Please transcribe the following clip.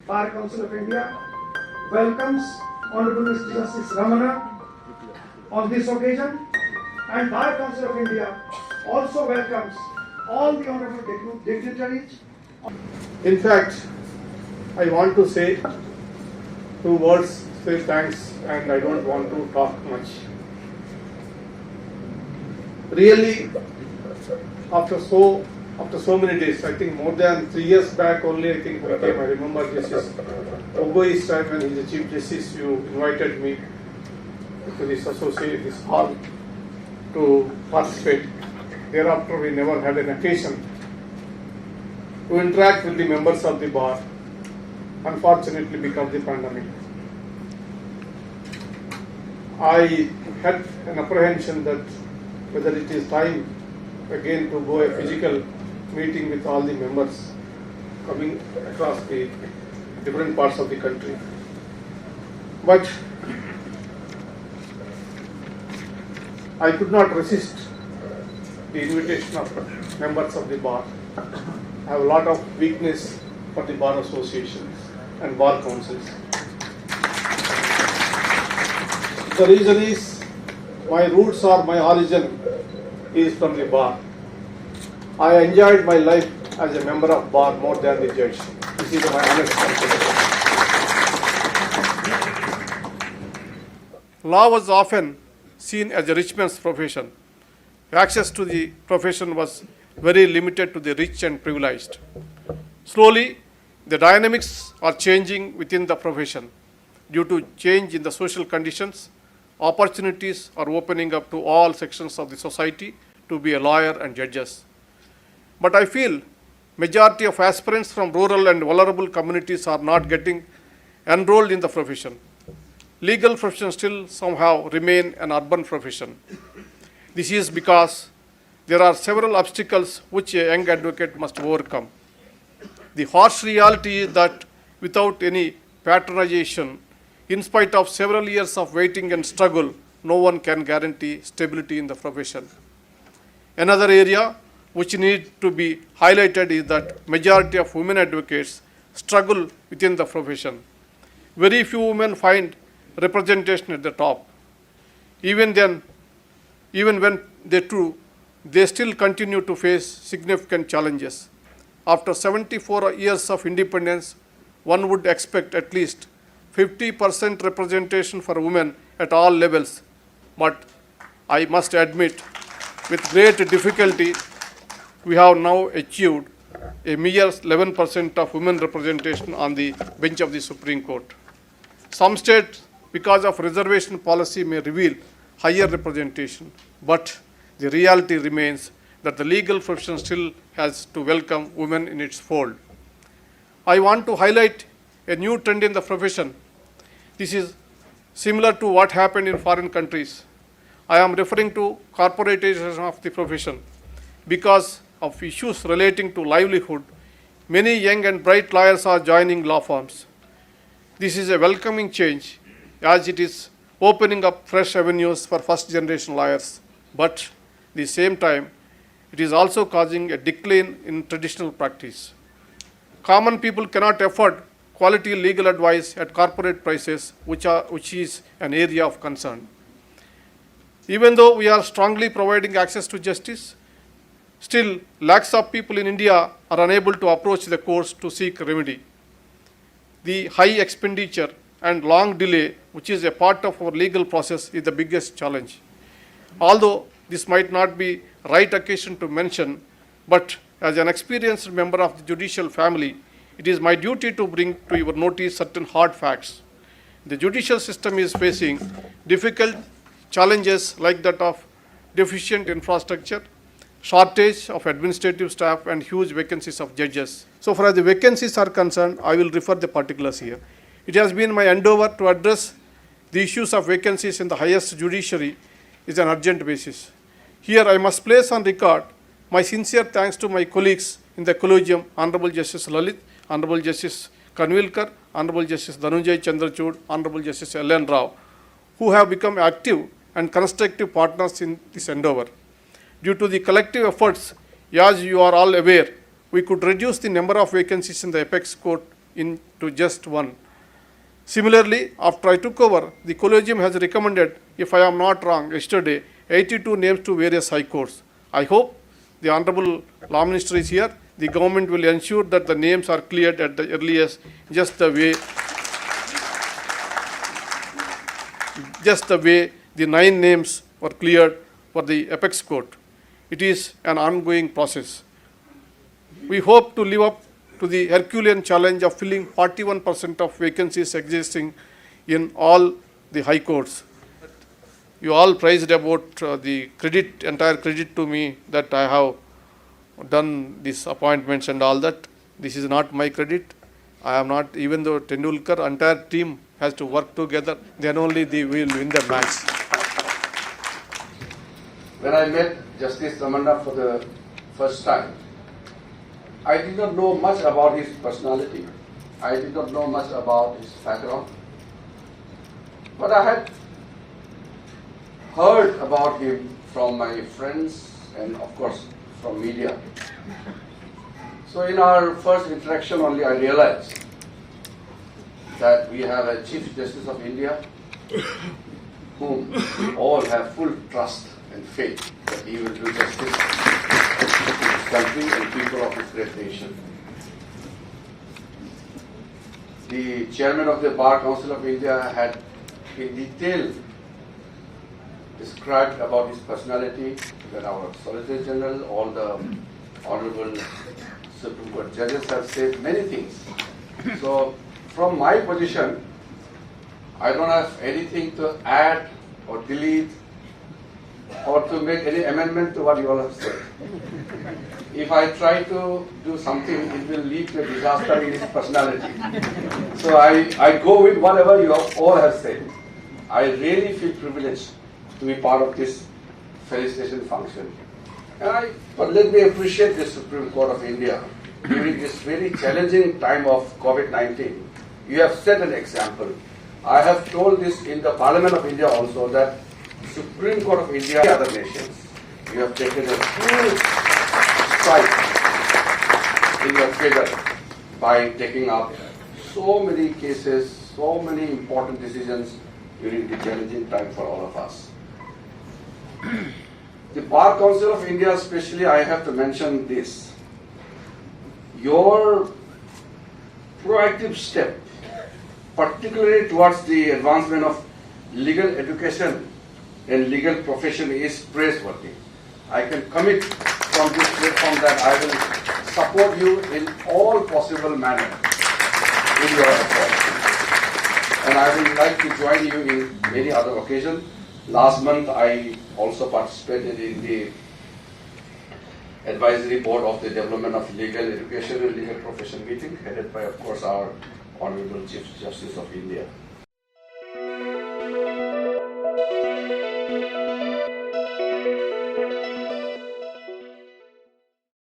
Bar Council of India welcomes Honorable Mr. Justice Ramana on this occasion, and Bar Council of India also welcomes all the honorable dignitaries. In fact, I want to say two words, say thanks, and I don't want to talk much. Really, after so many days, I think more than 3 years back only, I think we came. I remember Justice Ogoi's time when he was the Chief Justice, you invited me to this hall to participate. Thereafter, we never had an occasion to interact with the members of the bar, unfortunately because of the pandemic. I had an apprehension that whether it is time again to go a physical meeting with all the members coming across the different parts of the country. But I could not resist the invitation of members of the bar. I have a lot of weakness for the bar associations and bar councils. The reason is my roots or my origin is from the bar. I enjoyed my life as a member of bar more than the judge. This is my honest confidence. Law was often seen as a rich man's profession. Access to the profession was very limited to the rich and privileged. Slowly, the dynamics are changing within the profession. Due to change in the social conditions, opportunities are opening up to all sections of the society to be a lawyer and judges. But I feel majority of aspirants from rural and vulnerable communities are not getting enrolled in the profession. Legal profession still somehow remain an urban profession. This is because there are several obstacles which a young advocate must overcome. The harsh reality is that without any patronization, in spite of several years of waiting and struggle, no one can guarantee stability in the profession. Another area which needs to be highlighted is that majority of women advocates struggle within the profession. Very few women find representation at the top. Even when they do, they still continue to face significant challenges. After 74 years of independence, one would expect at least 50% representation for women at all levels. But I must admit, with great difficulty, we have now achieved a mere 11% of women representation on the bench of the Supreme Court. Some states, because of reservation policy, may reveal higher representation, but the reality remains that the legal profession still has to welcome women in its fold. I want to highlight a new trend in the profession. This is similar to what happened in foreign countries. I am referring to corporatization of the profession. Because of issues relating to livelihood, many young and bright lawyers are joining law firms. This is a welcoming change as it is opening up fresh avenues for first generation lawyers. But at the same time, it is also causing a decline in traditional practice. Common people cannot afford quality legal advice at corporate prices, which is an area of concern. Even though we are strongly providing access to justice, still lakhs of people in India are unable to approach the courts to seek remedy. The high expenditure and long delay, which is a part of our legal process, is the biggest challenge. Although this might not be right occasion to mention, but as an experienced member of the judicial family, it is my duty to bring to your notice certain hard facts. The judicial system is facing difficult challenges like that of deficient infrastructure, shortage of administrative staff, and huge vacancies of judges. So far as the vacancies are concerned, I will refer the particulars here. It has been my endeavor to address the issues of vacancies in the highest judiciary is an urgent basis. Here I must place on record my sincere thanks to my colleagues in the collegium, Honorable Justice Lalit, Honorable Justice Kanvilkar, Honorable Justice Dhananjay Chandrachud, Honorable Justice L.N. Rao, who have become active and constructive partners in this endeavor. Due to the collective efforts, as you are all aware, we could reduce the number of vacancies in the apex court into just one. Similarly, after I took over, the collegium has recommended, if I am not wrong, yesterday, 82 names to various high courts. I hope the Honorable Law Minister is here. The government will ensure that the names are cleared at the earliest, just the way the 9 names were cleared for the apex court. It is an ongoing process. We hope to live up to the Herculean challenge of filling 41% of vacancies existing in all the high courts. You all praised about the entire credit to me that I have done these appointments and all that. This is not my credit. I am not, even though Tendulkar, entire team has to work together, then only they will win the match. When I met Justice Ramanna for the first time, I did not know much about his personality. I did not know much about his background. But I had heard about him from my friends and of course from media. So in our first interaction only I realized that we have a Chief Justice of India whom we all have full trust and faith that he will do justice to his country and people of this great nation. The Chairman of the Bar Council of India had in detail described about his personality, that our Solicitor General, all the Honorable Supreme Court judges have said many things. So from my position, I don't have anything to add or delete or to make any amendment to what you all have said. If I try to do something, it will lead to a disaster in his personality. So I go with whatever you all have said. I really feel privileged to be part of this felicitation function. But let me appreciate the Supreme Court of India. During this very challenging time of COVID-19, you have set an example. I have told this in the Parliament of India also that Supreme Court of India and other nations, you have taken a full stride in your favor by taking up so many cases, so many important decisions during the challenging time for all of us. The Bar Council of India especially, I have to mention this. Your proactive step, particularly towards the advancement of legal education and legal profession, is praiseworthy. I can commit from this platform that I will support you in all possible manner in your efforts. And I would like to join you in many other occasions. Last month I also participated in the advisory board of the development of legal education and legal profession meeting, headed by, of course, our Honorable Chief Justice of India.